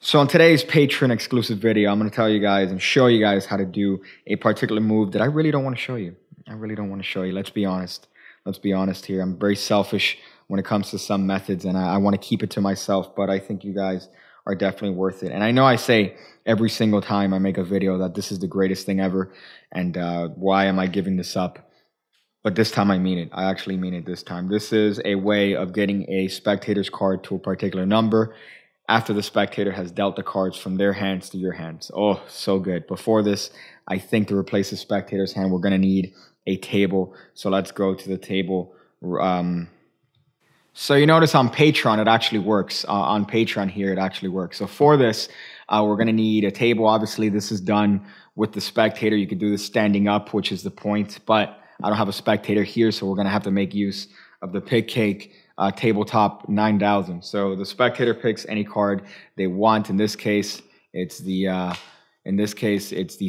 So in today's Patreon exclusive video, I'm going to tell you guys and show you guys how to do a particular move that I really don't want to show you. I really don't want to show you. Let's be honest. Let's be honest here. I'm very selfish when it comes to some methods, and I want to keep it to myself, but I think you guys are definitely worth it. And I know I say every single time I make a video that this is the greatest thing ever, and why am I giving this up? But this time I mean it. I actually mean it this time. This is a way of getting a spectator's card to a particular number after the spectator has dealt the cards from their hands to your hands. Oh, so good. Before this, I think to replace the spectator's hand, we're going to need a table. So let's go to the table. So you notice on Patreon, it actually works. On Patreon here, it actually works. So for this, we're going to need a table. Obviously, this is done with the spectator. You could do this standing up, which is the point. But I don't have a spectator here, so we're going to have to make use of the Pick Cake tabletop 9000. So the spectator picks any card they want. In this case, it's the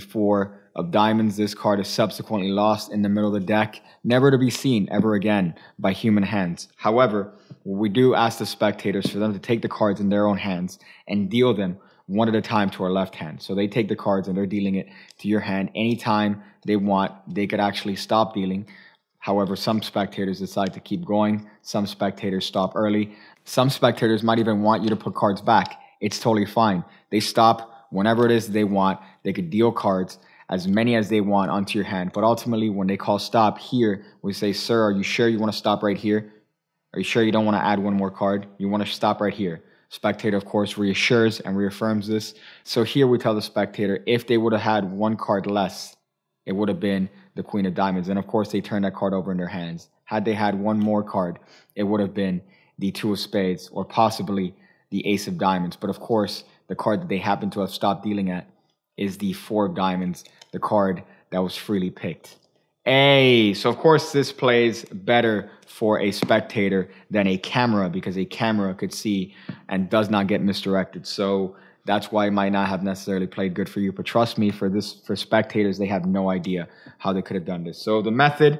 four of diamonds. This card is subsequently lost in the middle of the deck, never to be seen ever again by human hands. However, we do ask the spectators for them to take the cards in their own hands and deal them one at a time to our left hand. So they take the cards and they're dealing it to your hand anytime they want. They could actually stop dealing. However, some spectators decide to keep going. Some spectators stop early. Some spectators might even want you to put cards back. It's totally fine. They stop whenever it is they want. They could deal cards, as many as they want, onto your hand. But ultimately, when they call stop here, we say, sir, are you sure you want to stop right here? Are you sure you don't want to add one more card? You want to stop right here. Spectator, of course, reassures and reaffirms this. So here we tell the spectator if they would have had one card less, it would have been the Queen of Diamonds. And of course, they turn that card over in their hands. Had they had one more card, it would have been the Two of Spades or possibly the Ace of Diamonds. But of course, the card that they happen to have stopped dealing at is the Four of Diamonds, the card that was freely picked. Hey, so of course, this plays better for a spectator than a camera because a camera could see and does not get misdirected. So that's why it might not have necessarily played good for you. But trust me, for spectators, they have no idea how they could have done this. So the method,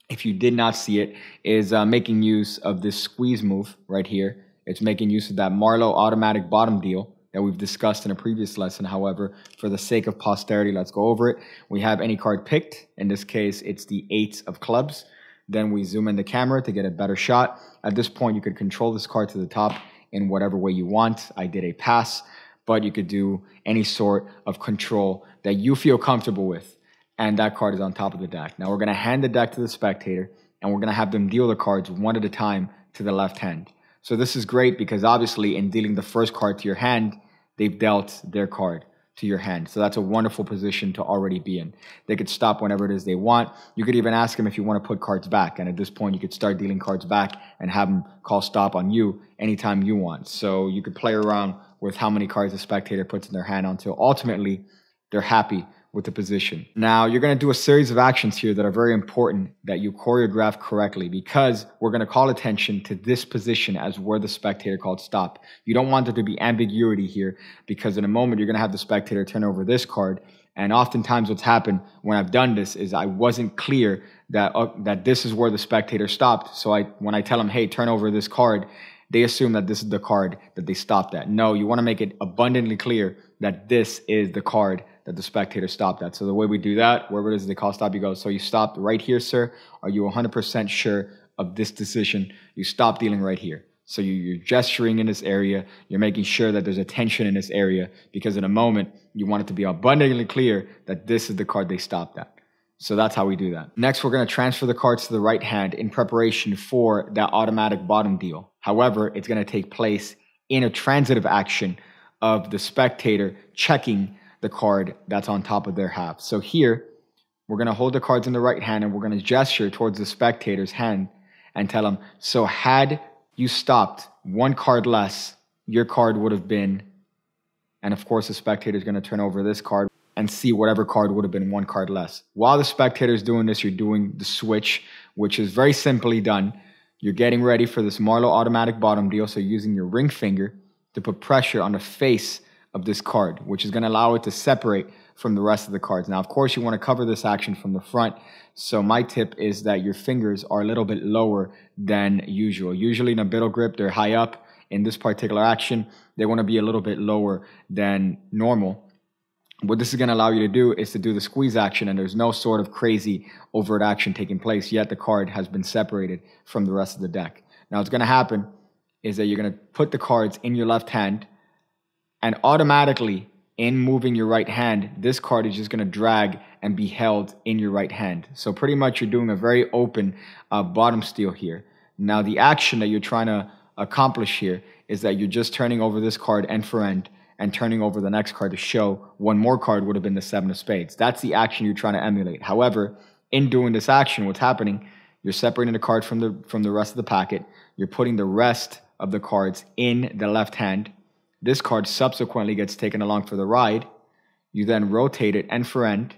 if you did not see it, is making use of this squeeze move right here. It's making use of that Marlowe automatic bottom deal that we've discussed in a previous lesson. However, for the sake of posterity, let's go over it. We have any card picked. In this case, it's the 8 of clubs. Then we zoom in the camera to get a better shot. At this point, you could control this card to the top in whatever way you want. I did a pass, but you could do any sort of control that you feel comfortable with. And that card is on top of the deck. Now we're going to hand the deck to the spectator, and we're going to have them deal the cards one at a time to the left hand. So this is great because obviously in dealing the first card to your hand, they've dealt their card to your hand. So that's a wonderful position to already be in. They could stop whenever it is they want. You could even ask them if you want to put cards back. And at this point, you could start dealing cards back and have them call stop on you anytime you want. So you could play around with how many cards the spectator puts in their hand until ultimately they're happy with the position. Now, you're going to do a series of actions here that are very important that you choreograph correctly because we're going to call attention to this position as where the spectator called stop. You don't want there to be ambiguity here because in a moment, you're going to have the spectator turn over this card. And oftentimes what's happened when I've done this is I wasn't clear that this is where the spectator stopped. So when I tell them, hey, turn over this card, they assume that this is the card that they stopped at. No, you want to make it abundantly clear that this is the card that the spectator stopped at. So the way we do that, wherever it is they call stop, you go, so you stopped right here, sir. Are you 100% sure of this decision? You stop dealing right here. So you're gesturing in this area. You're making sure that there's a tension in this area because in a moment, you want it to be abundantly clear that this is the card they stopped at. So that's how we do that. Next, we're going to transfer the cards to the right hand in preparation for that automatic bottom deal. However, it's going to take place in a transitive action of the spectator checking the card that's on top of their half. So here, we're going to hold the cards in the right hand and we're going to gesture towards the spectator's hand and tell them, so had you stopped one card less, your card would have been, and of course the spectator is going to turn over this card and see whatever card would have been one card less. While the spectator is doing this, you're doing the switch, which is very simply done. You're getting ready for this Marlowe automatic bottom deal, so using your ring finger to put pressure on the face of this card, which is going to allow it to separate from the rest of the cards. Now, of course, you want to cover this action from the front. So my tip is that your fingers are a little bit lower than usual. Usually in a middle grip, they're high up. in this particular action, they want to be a little bit lower than normal. What this is going to allow you to do is to do the squeeze action, and there's no sort of crazy overt action taking place, yet the card has been separated from the rest of the deck. Now, what's going to happen is that you're going to put the cards in your left hand, and automatically, in moving your right hand, this card is just going to drag and be held in your right hand. So pretty much you're doing a very open bottom steal here. Now, the action that you're trying to accomplish here is that you're just turning over this card end for end and turning over the next card to show one more card would have been the 7 of spades. That's the action you're trying to emulate. However, in doing this action, what's happening, you're separating the card from the rest of the packet. You're putting the rest of the cards in the left hand. This card subsequently gets taken along for the ride. You then rotate it end for end,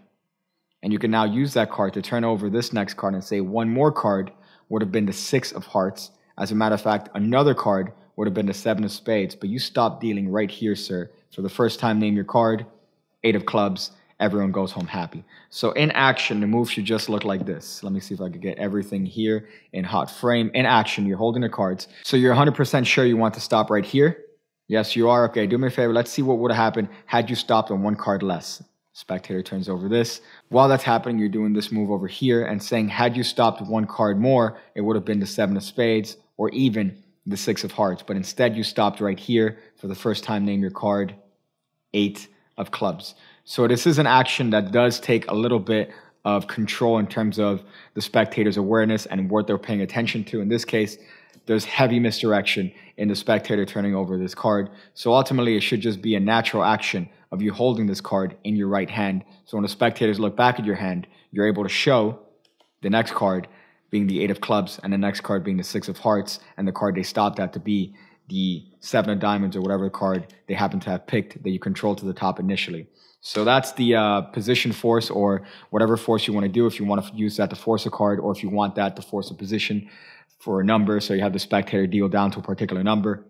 and you can now use that card to turn over this next card and say one more card would have been the 6 of hearts. As a matter of fact, another card would have been the 7 of spades, but you stop dealing right here, sir. For the first time, name your card, 8 of clubs, everyone goes home happy. So in action, the move should just look like this. Let me see if I could get everything here in hot frame. In action, you're holding the cards. So you're 100% sure you want to stop right here? Yes, you are. Okay, do me a favor. Let's see what would have happened had you stopped on one card less. Spectator turns over this. While that's happening, you're doing this move over here and saying, had you stopped one card more, it would have been the 7 of spades or even the 6 of hearts. But instead, you stopped right here. For the first time, name your card, 8 of clubs. So this is an action that does take a little bit of control in terms of the spectator's awareness and what they're paying attention to. In this case, there's heavy misdirection in the spectator turning over this card. So ultimately, it should just be a natural action of you holding this card in your right hand. So when the spectators look back at your hand, you're able to show the next card being the 8 of clubs and the next card being the 6 of hearts and the card they stopped at to be the 7 of diamonds or whatever card they happen to have picked that you control to the top initially. So that's the position force or whatever force you want to do. If you want to use that to force a card or if you want that to force a position for a number, so you have the spectator deal down to a particular number,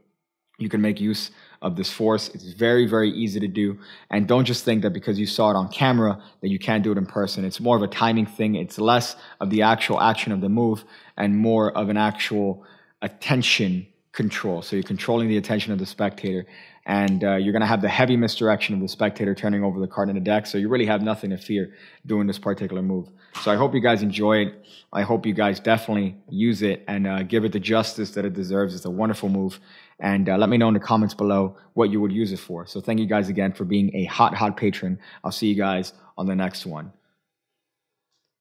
you can make use of this force. It's very, very easy to do. And don't just think that because you saw it on camera that you can't do it in person. It's more of a timing thing. It's less of the actual action of the move and more of an actual attention control. So you're controlling the attention of the spectator, and you're going to have the heavy misdirection of the spectator turning over the card in the deck. So you really have nothing to fear doing this particular move. So I hope you guys enjoy it. I hope you guys definitely use it and give it the justice that it deserves. It's a wonderful move. And let me know in the comments below what you would use it for. So thank you guys again for being a hot patron. I'll see you guys on the next one.